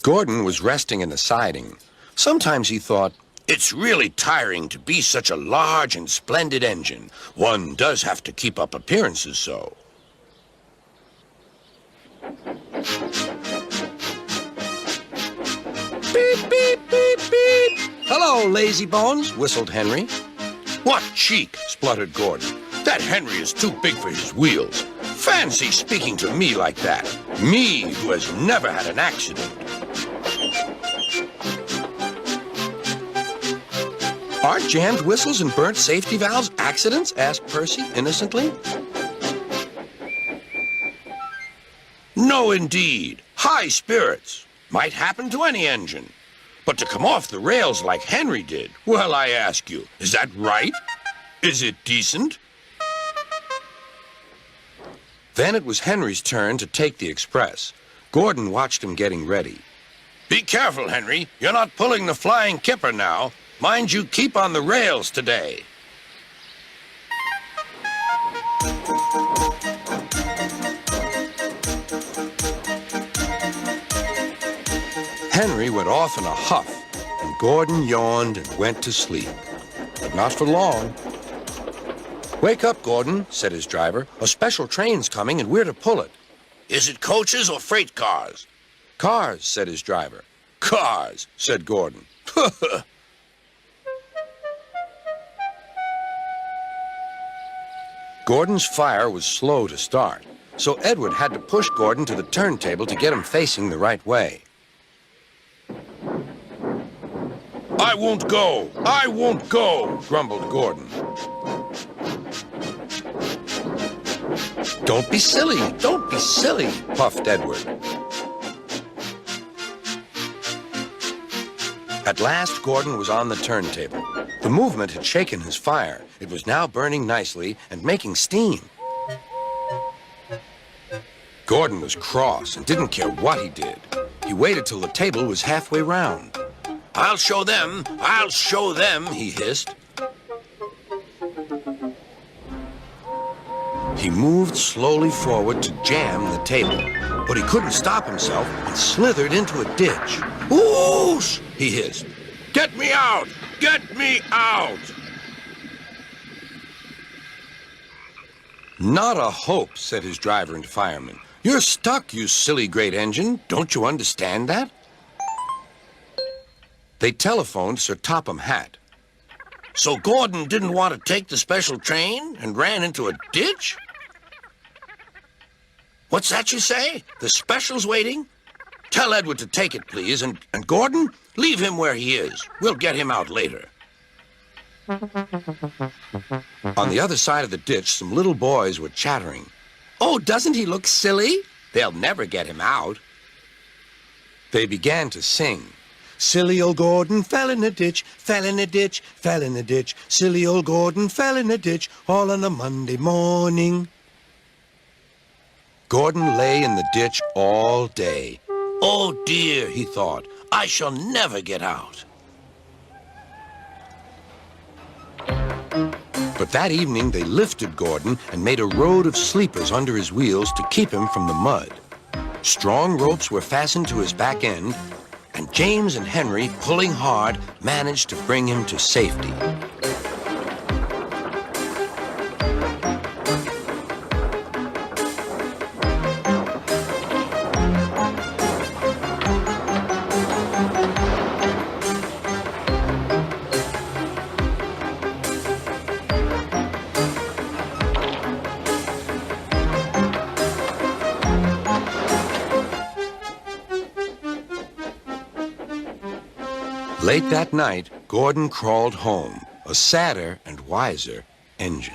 Gordon was resting in the siding. Sometimes he thought, it's really tiring to be such a large and splendid engine. One does have to keep up appearances so. Beep, beep, beep, beep. Hello, lazy bones, whistled Henry. What cheek, spluttered Gordon. That Henry is too big for his wheels. Fancy speaking to me like that. Me, who has never had an accident. Aren't jammed whistles and burnt safety valves accidents? Asked Percy innocently. No, indeed. High spirits. Might happen to any engine. But to come off the rails like Henry did, well, I ask you, is that right? Is it decent? Then it was Henry's turn to take the express. Gordon watched him getting ready. Be careful, Henry. You're not pulling the flying kipper now. Mind you keep on the rails today. Henry went off in a huff, and Gordon yawned and went to sleep. But not for long. Wake up, Gordon, said his driver. A special train's coming and we're to pull it. Is it coaches or freight cars? Cars, said his driver. Cars, said Gordon. Gordon's fire was slow to start, so Edward had to push Gordon to the turntable to get him facing the right way. I won't go! I won't go! Grumbled Gordon. Don't be silly! Don't be silly! Puffed Edward. At last, Gordon was on the turntable. The movement had shaken his fire. It was now burning nicely and making steam. Gordon was cross and didn't care what he did. He waited till the table was halfway round. I'll show them, he hissed. He moved slowly forward to jam the table, but he couldn't stop himself and slithered into a ditch. Whoosh! He hissed. Get me out! Get me out! Not a hope, said his driver and fireman. You're stuck, you silly great engine. Don't you understand that? They telephoned Sir Topham Hatt. So Gordon didn't want to take the special train and ran into a ditch? What's that you say? The special's waiting? Tell Edward to take it, please, and Gordon, leave him where he is. We'll get him out later. On the other side of the ditch, some little boys were chattering. Oh, doesn't he look silly? They'll never get him out. They began to sing. Silly old Gordon fell in a ditch, fell in a ditch, fell in a ditch. Silly old Gordon fell in a ditch, all on a Monday morning. Gordon lay in the ditch all day. Oh dear, he thought, I shall never get out. But that evening they lifted Gordon and made a road of sleepers under his wheels to keep him from the mud. Strong ropes were fastened to his back end, and James and Henry, pulling hard, managed to bring him to safety. Late that night, Gordon crawled home, a sadder and wiser engine.